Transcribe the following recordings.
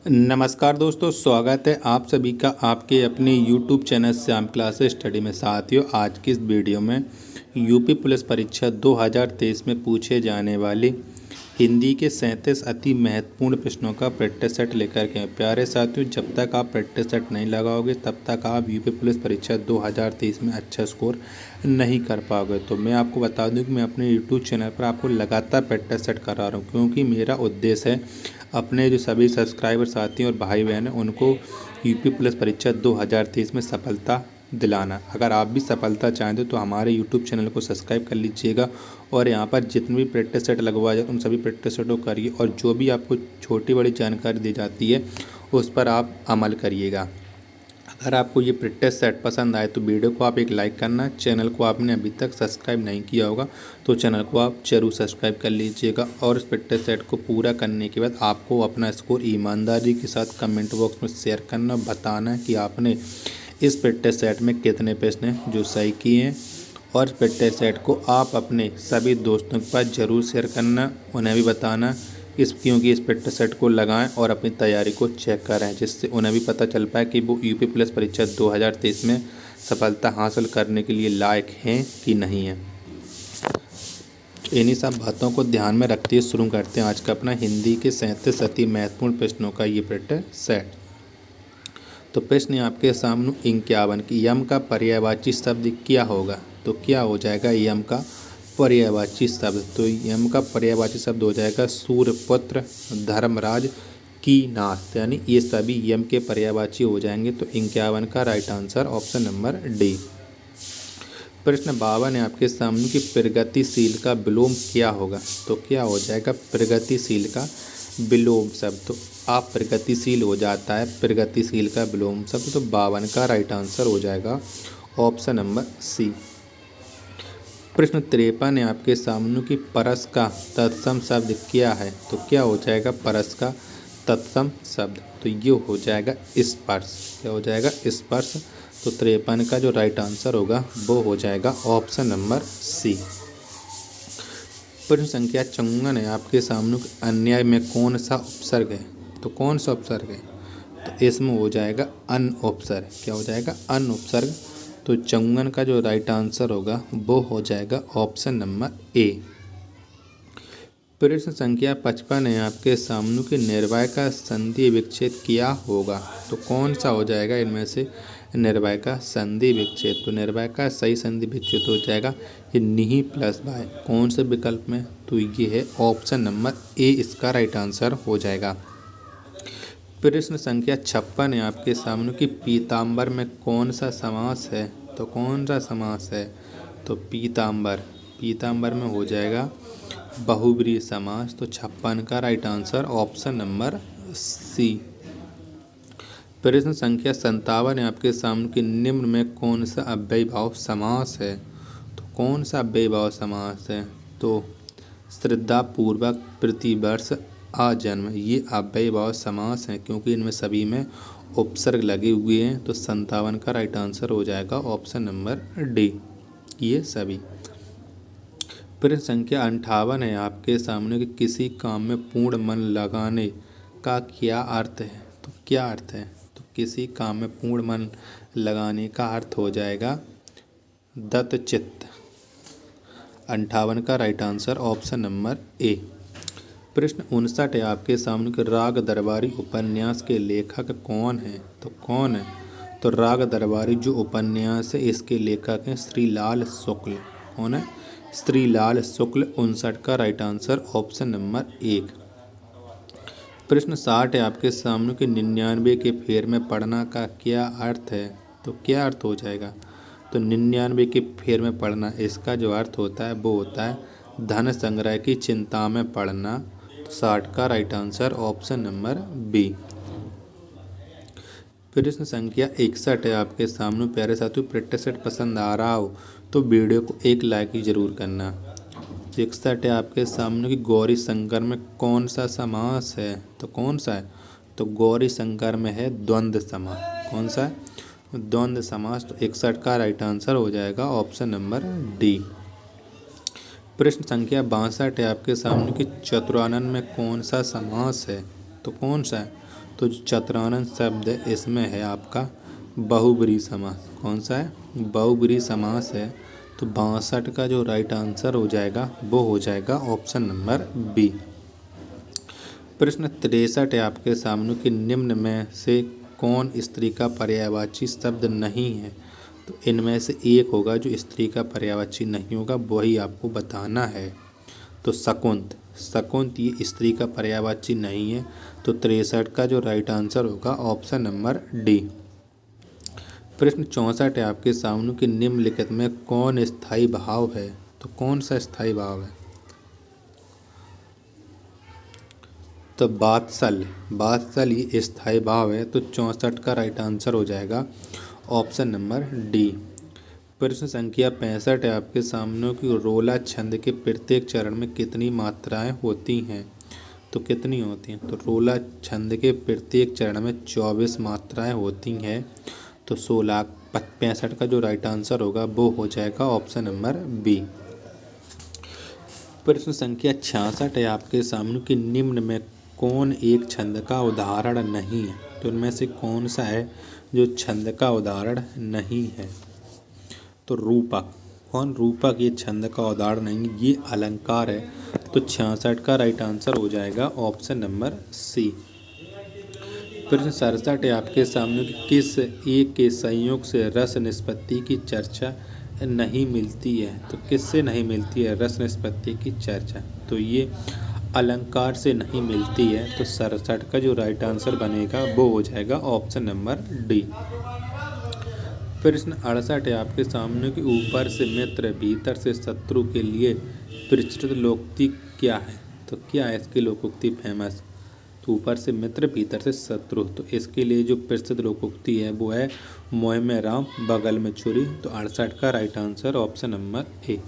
नमस्कार दोस्तों, स्वागत है आप सभी का आपके अपने YouTube channel Shyam classes study में। साथियों, आज की इस वीडियो में यूपी पुलिस परीक्षा 2023 में पूछे जाने वाली हिंदी के 37 अति महत्वपूर्ण प्रश्नों का प्रैक्टिस सेट लेकर के हैं। प्यारे साथियों, जब तक आप प्रैक्टिस सेट नहीं लगाओगे तब तक आप यूपी पुलिस परीक्षा 2023 में अच्छा स्कोर नहीं कर पाओगे। तो मैं आपको बता दूं कि मैं अपने यूट्यूब चैनल पर आपको लगातार प्रैक्टिस सेट करा रहा हूं, क्योंकि मेरा उद्देश्य है अपने जो सभी सब्सक्राइबर साथी और भाई बहन हैं उनको यूपी पुलिस परीक्षा 2023 में सफलता दिलाना। अगर आप भी सफलता चाहते हो तो हमारे यूट्यूब चैनल को सब्सक्राइब कर लीजिएगा और यहाँ पर जितने भी प्रैक्टिस सेट लगवाया जाए उन सभी प्रैक्टिस सेट को करिए और जो भी आपको छोटी बड़ी जानकारी दी जाती है उस पर आप अमल करिएगा। अगर आपको ये प्रैक्टिस सेट पसंद आए तो वीडियो को आप एक लाइक करना। चैनल को आपने अभी तक सब्सक्राइब नहीं किया होगा तो चैनल को आप जरूर सब्सक्राइब कर लीजिएगा। और इस प्रैक्टिस सेट को पूरा करने के बाद आपको अपना स्कोर ईमानदारी के साथ कमेंट बॉक्स में शेयर करना, बताना कि आपने इस प्रैक्टिस सेट में कितने प्रश्न जो सही किए हैं। और इस प्रैक्टिस सेट को आप अपने सभी दोस्तों के पास ज़रूर शेयर करना, उन्हें भी बताना क्योंकि इस प्रैक्टिस सेट को लगाएं और अपनी तैयारी को चेक करें, जिससे उन्हें भी पता चल पाए कि वो यूपी पुलिस परीक्षा 2023 में सफलता हासिल करने के लिए लायक हैं कि नहीं हैं। इन्हीं सब बातों को ध्यान में रखते हुए शुरू करते हैं आज का अपना हिंदी के 37 अति महत्वपूर्ण प्रश्नों का ये प्रैक्टिस सेट। तो प्रश्न आपके सामने 51 की यम का पर्यायवाची शब्द क्या होगा। तो क्या हो जाएगा यम का पर्यायवाची शब्द। तो यम का पर्यायवाची शब्द हो जाएगा सूर्यपुत्र, धर्मराज, कीनाथ, यानी ये सभी यम के पर्यायवाची हो जाएंगे। तो 51 का right answer option number D. प्रश्न 52 है आपके सामने कि प्रगतिशील का विलोम क्या होगा। तो क्या हो जाएगा प्रगतिशील का विलोम शब्द। तो आप प्रगतिशील हो जाता है प्रगतिशील का विलोम शब्द। तो 52 का राइट आंसर हो जाएगा ऑप्शन नंबर सी। प्रश्न 53 है आपके सामने कि परस का तत्सम शब्द क्या है। तो क्या हो जाएगा परस का तत्सम शब्द। तो ये हो जाएगा स्पर्श। क्या हो जाएगा स्पर्श। तो 53 का जो राइट आंसर होगा वो हो जाएगा ऑप्शन नंबर सी। प्रश्न संख्या 54 है आपके सामने अन्याय में कौन सा उपसर्ग है। तो कौन सा उपसर्ग है। तो इसमें हो जाएगा अन उपसर्ग। क्या हो जाएगा अन उपसर्ग। तो 54 का जो राइट आंसर होगा वो हो जाएगा ऑप्शन नंबर ए। प्रश्न संख्या 55 है आपके सामने कि निर्वाय का संधि विच्छेद क्या होगा। तो कौन सा हो जाएगा इनमें से निर्वाय का संधि विच्छेद। तो निर्वाय का सही संधि विच्छेद हो जाएगा ये नी प्लस बाय। कौन से विकल्प में। तो ये है ऑप्शन नंबर ए, इसका राइट आंसर हो जाएगा। प्रश्न संख्या 56 है आपके सामने कि पीताम्बर में कौन सा समास है। तो कौन सा समास है। तो पीताम्बर में हो जाएगा बहुब्रीहि समास। तो 56 का right answer option number C. प्रश्न संख्या 57 है आपके सामने कि निम्न में कौन सा अव्ययीभाव समास है। तो कौन सा अव्ययीभाव समास है। तो श्रद्धापूर्वक, प्रतिवर्ष, आजन्म, ये अव्ययीभाव समास हैं क्योंकि इनमें सभी में उपसर्ग लगे हुए हैं। तो 57 का राइट आंसर हो जाएगा ऑप्शन नंबर डी, ये सभी। प्रश्न संख्या 58 है आपके सामने कि किसी काम में पूर्ण मन लगाने का क्या अर्थ है। तो क्या अर्थ है। तो किसी काम में पूर्ण मन लगाने का अर्थ हो जाएगा दत्तचित्त। 58 का right answer option number A. प्रश्न 59 है आपके सामने कि राग दरबारी उपन्यास के लेखक कौन है। तो कौन है। तो राग दरबारी जो उपन्यास है इसके लेखक हैं श्रीलाल शुक्ल। कौन है। श्रीलाल शुक्ल। 59 का राइट आंसर ऑप्शन नंबर 1। प्रश्न 60 है आपके सामने कि 99 के फेर में पढ़ना का क्या अर्थ है। तो क्या अर्थ हो जाएगा। तो 99 के फेर में पढ़ना, इसका जो अर्थ होता है वो होता है धन संग्रह की चिंता में पढ़ना। 60 का right answer option number B. प्रश्न संख्या 61 है आपके सामने। प्यारे साथियों, प्रैक्टिस सेट पसंद आ रहा हो तो वीडियो को एक लाइक ही जरूर करना। 61 है आपके सामने कि गौरी शंकर में कौन सा समास है। तो कौन सा है। तो गौरी शंकर में है द्वंद्व समास। कौन सा है। द्वंद्व समास। तो 61 का राइट आंसर हो जाएगा ऑप्शन नंबर डी। प्रश्न संख्या 62 है आपके सामने कि चतुरानन में कौन सा समास है। तो कौन सा है? तो जो चतुरानन शब्द है इसमें है आपका बहुब्रीहि समास। कौन सा है? बहुब्रीहि समास है। तो 62 का जो राइट आंसर हो जाएगा वो हो जाएगा ऑप्शन नंबर बी। प्रश्न 63 है आपके सामने कि निम्न में से कौन स्त्री का पर्यायवाची शब्द नहीं है? तो इनमें से एक होगा जो स्त्री का पर्यायवाची नहीं होगा, वही आपको बताना है। तो शकुंत, शकुंत ये स्त्री का पर्यायवाची नहीं है। तो 63 का जो राइट आंसर होगा ऑप्शन नंबर डी। प्रश्न 64 है आपके सामने कि निम्नलिखित में कौन स्थायी भाव है? तो कौन सा स्थायी भाव है? तो वात्सल्य, वात्सल्य ये स्थायी भाव है। तो 64 का राइट आंसर हो जाएगा ऑप्शन नंबर डी। प्रश्न संख्या 65 है आपके सामने कि रोला छंद के प्रत्येक चरण में कितनी मात्राएं होती हैं? तो कितनी होती हैं? तो रोला छंद के प्रत्येक चरण में 24 मात्राएं होती हैं। तो 1665 का जो राइट आंसर होगा वो हो जाएगा ऑप्शन नंबर बी। प्रश्न संख्या 66 है आपके सामने कि निम्न में कौन एक छंद का उदाहरण नहीं है? तो इनमें से कौन सा है जो छंद का उदाहरण नहीं है? तो रूपक। कौन? रूपक ये छंद का उदाहरण नहीं, ये अलंकार है। तो 66 का राइट आंसर हो जाएगा ऑप्शन नंबर सी। प्रश्न 67 है आपके सामने कि किस एक के संयोग से रस निष्पत्ति की चर्चा नहीं मिलती है? तो किससे नहीं मिलती है रस निष्पत्ति की चर्चा? तो ये अलंकार से नहीं मिलती है। तो 67 का जो राइट आंसर बनेगा वो हो जाएगा ऑप्शन नंबर डी। प्रश्न 68 है आपके सामने कि ऊपर से मित्र भीतर से शत्रु के लिए प्रचलित लोकोक्ति क्या है? तो क्या है इसकी लोकोक्ति फेमस? तो ऊपर से मित्र भीतर से शत्रु, तो इसके लिए जो प्रसिद्ध लोकोक्ति है वो है मोह में राम बगल में छुरी। तो 68 का right answer option number A.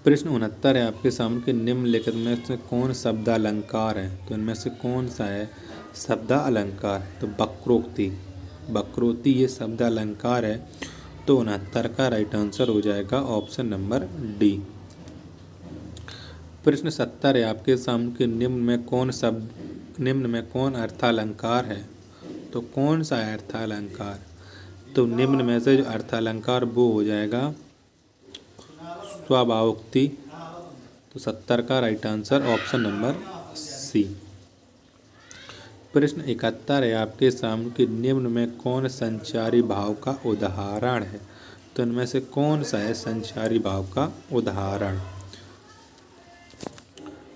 प्रश्न 69 है आपके सामने कि निम्नलिखित में से कौन शब्द अलंकार है? तो इनमें से कौन सा है शब्द अलंकार? तो वक्रोक्ति, वक्रोक्ति ये शब्द अलंकार है। तो 69 का राइट आंसर हो जाएगा ऑप्शन नंबर डी। प्रश्न 70 है आपके सामने कि निम्न में कौन अर्थालंकार है? तो कौन सा है अर्थालंकार? तो निम्न में से जो अर्थालंकार वो हो जाएगा स्वभावोक्ति। तो 70 का right answer option number C. प्रश्न 71 है आपके सामने कि निम्न में कौन संचारी भाव का उदाहरण है? तो इनमें से कौन सा है संचारी भाव का उदाहरण?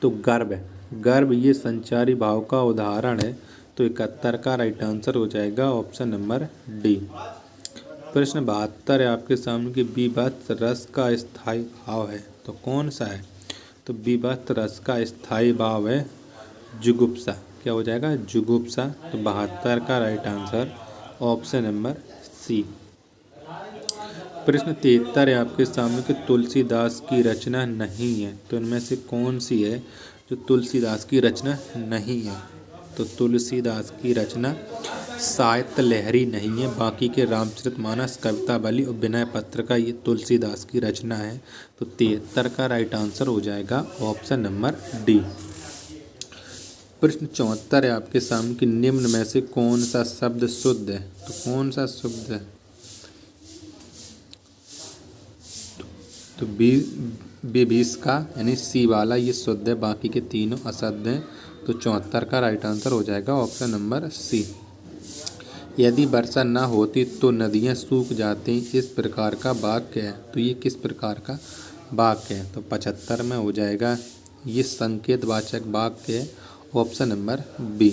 तो गर्व, गर्व ये संचारी भाव का उदाहरण है। तो 71 का राइट आंसर हो जाएगा ऑप्शन नंबर डी। प्रश्न 72 है आपके सामने कि विभक्त रस का स्थायी भाव है। तो कौन सा है? तो विभक्त रस का स्थायी भाव है जुगुप्सा। क्या हो जाएगा? जुगुप्सा। तो 72 का right answer option number C. प्रश्न 73 है आपके सामने कि तुलसीदास की रचना नहीं है। तो इनमें से कौन सी है जो तुलसीदास की रचना नहीं है? तो तुलसीदास की रचना साहित्य लहरी नहीं है। बाकी के रामचरितमानस, कवितावली और विनय पत्र का ये तुलसीदास की रचना है। तो 73 का राइट आंसर हो जाएगा ऑप्शन नंबर डी। प्रश्न 74 है आपके सामने कि निम्न में से कौन सा शब्द शुद्ध है? तो कौन सा शुद्ध है? तो विभीषका यानी सी वाला ये शुद्ध है, बाकी के तीनों अशुद्ध हैं। तो 74 का राइट आंसर हो जाएगा ऑप्शन नंबर सी। यदि वर्षा न होती तो नदियाँ सूख जाती, इस प्रकार का वाक्य है। तो ये किस प्रकार का वाक्य है? तो 75 में हो जाएगा ये संकेतवाचक वाक्य है, ऑप्शन नंबर बी।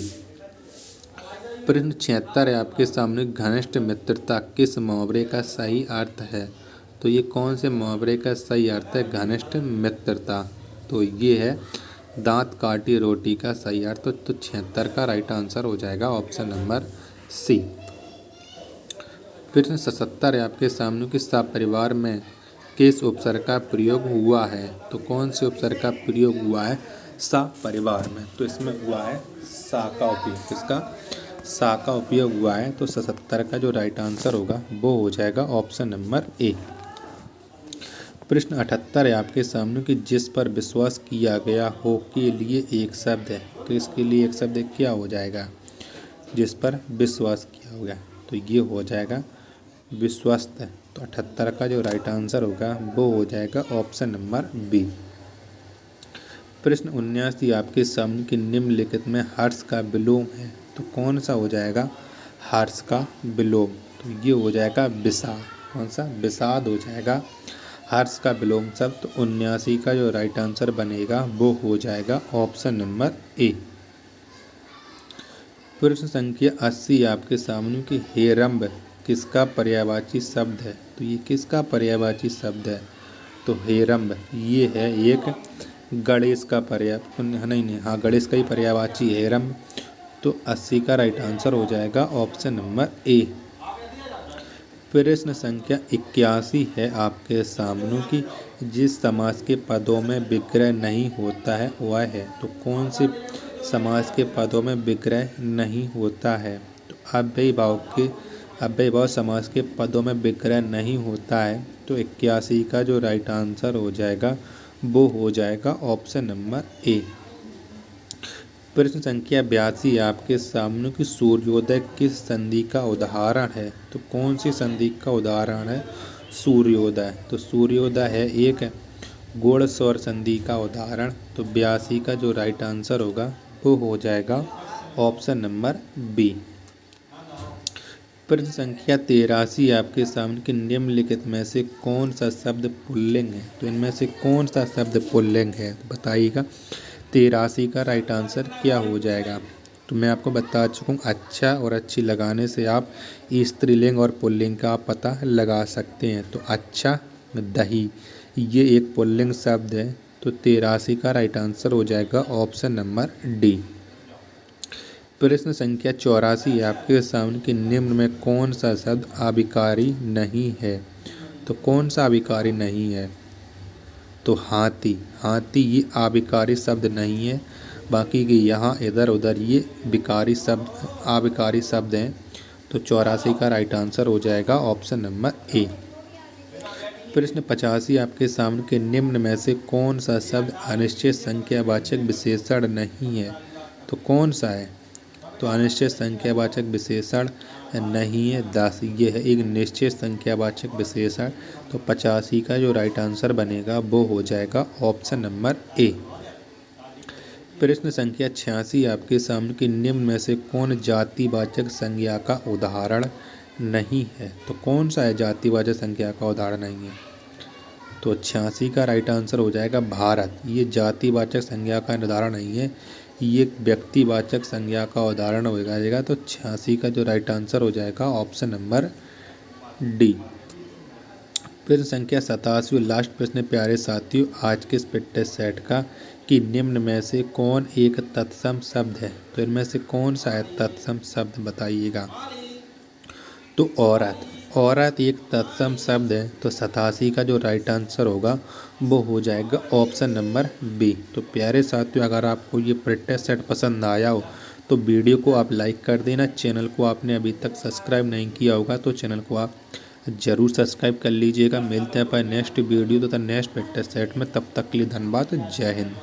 प्रश्न 76 है आपके सामने घनिष्ठ मित्रता किस मुहावरे का सही अर्थ है? तो ये कौन से मुहावरे का सही अर्थ है घनिष्ठ मित्रता? तो ये है दांत काटी रोटी का सही अर्थ। तो 76 का राइट आंसर हो जाएगा ऑप्शन नंबर सी। प्रश्न 77 है आपके सामने कि सपरिवार में किस उपसर्ग का प्रयोग हुआ है? तो कौन से उपसर्ग का प्रयोग हुआ है सपरिवार में? तो इसमें हुआ है सा का उपयोग। किसका? सा का उपयोग हुआ है। तो 77 का जो राइट आंसर होगा वो हो जाएगा ऑप्शन नंबर ए। प्रश्न 78 है आपके सामने कि जिस पर विश्वास किया गया हो के लिए एक शब्द है, तो इसके लिए एक शब्द क्या हो जाएगा? जिस पर विश्वास किया होगा तो ये हो जाएगा विश्वस्त। तो 78 का जो राइट आंसर होगा वो हो जाएगा ऑप्शन नंबर बी। प्रश्न 79 आपके सामने कि निम्नलिखित में हर्ष का विलोम है, तो कौन सा हो जाएगा हर्ष का विलोम? तो ये हो जाएगा विषाद। कौन सा? विषाद हो जाएगा हर्ष का विलोम शब्द। तो 79 का जो राइट आंसर बनेगा वो हो जाएगा ऑप्शन नंबर ए। प्रश्न संख्या 80 आपके सामने कि हेरम्ब किसका पर्यायवाची शब्द है? तो ये किसका पर्यायवाची शब्द है? तो हेरम्ब ये है एक गणेश का नहीं, हाँ, गणेश का ही पर्यायवाची हेरम्ब। तो 80 का राइट आंसर हो जाएगा ऑप्शन नंबर ए। प्रश्न संख्या 81 है आपके सामने कि जिस समास के पदों में विग्रह नहीं होता है वह है, तो कौन से समास के पदों में विग्रह नहीं होता है? तो अव्ययीभाव समास के पदों में विग्रह नहीं होता है। तो 81 का जो राइट आंसर हो जाएगा वो हो जाएगा ऑप्शन नंबर ए। प्रश्न संख्या 82 आपके सामने कि सूर्योदय किस संधि का उदाहरण है? तो कौन सी संधि का उदाहरण है सूर्योदय? तो सूर्योदय है एक गुण स्वर संधि का उदाहरण। तो 82 का जो राइट आंसर होगा वो हो जाएगा ऑप्शन नंबर बी। प्रश्न संख्या 83 आपके सामने कि निम्नलिखित में से कौन सा शब्द पुल्लिंग है? तो इनमें से कौन सा शब्द पुल्लिंग है? तो बताइएगा 83 का राइट आंसर क्या हो जाएगा? तो मैं आपको बता चुका हूँ, अच्छा और अच्छी लगाने से आप स्त्रीलिंग और पुल्लिंग का पता लगा सकते हैं। तो अच्छा दही ये एक पुल्लिंग शब्द है। तो 83 का राइट आंसर हो जाएगा ऑप्शन नंबर डी। प्रश्न संख्या 84 आपके सामने कि निम्न में कौन सा शब्द आविकारी नहीं है? तो कौन सा आविकारी नहीं है? तो हाथी ये आविकारी शब्द नहीं है। बाकी के यहाँ इधर उधर ये आविकारी शब्द हैं। तो 84 का राइट आंसर हो जाएगा ऑप्शन नंबर ए। प्रश्न 85 आपके सामने के निम्न में से कौन सा शब्द अनिश्चित संख्यावाचक विशेषण नहीं है? तो कौन सा है? तो अनिश्चित संख्यावाचक विशेषण नहीं है। 10 ये है एक निश्चित संख्यावाचक विशेषण। तो 85 का जो राइट आंसर बनेगा वो हो जाएगा ऑप्शन नंबर ए। प्रश्न संख्या 86 आपके सामने कि निम्न में से कौन जातिवाचक संज्ञा का उदाहरण नहीं है? तो कौन सा है जातिवाचक संज्ञा का उदाहरण नहीं है? तो 86 का राइट आंसर हो जाएगा भारत। ये जातिवाचक संज्ञा का उदाहरण नहीं है, ये व्यक्तिवाचक संज्ञा का उदाहरण हो जाएगा। तो 86 का जो राइट आंसर हो जाएगा ऑप्शन नंबर डी। प्रश्न संख्या 87 लास्ट प्रश्न प्यारे साथियों आज के इस प्रैक्टिस सेट का कि निम्न में से कौन एक तत्सम शब्द है? तो इनमें से कौन सा है तत्सम शब्द बताइएगा? तो औरत एक तत्सम शब्द है। तो 87 का जो राइट आंसर होगा वो हो जाएगा ऑप्शन नंबर बी। तो प्यारे साथियों अगर आपको ये प्रैक्टिस सेट पसंद आया हो तो वीडियो को आप लाइक कर देना। चैनल को आपने अभी तक सब्सक्राइब नहीं किया होगा तो चैनल को आप ज़रूर सब्सक्राइब कर लीजिएगा। मिलते हैं पर नेक्स्ट वीडियो तो नेक्स्ट प्रैक्टिस सेट में, तब तक के लिए धन्यवाद। जय हिंद।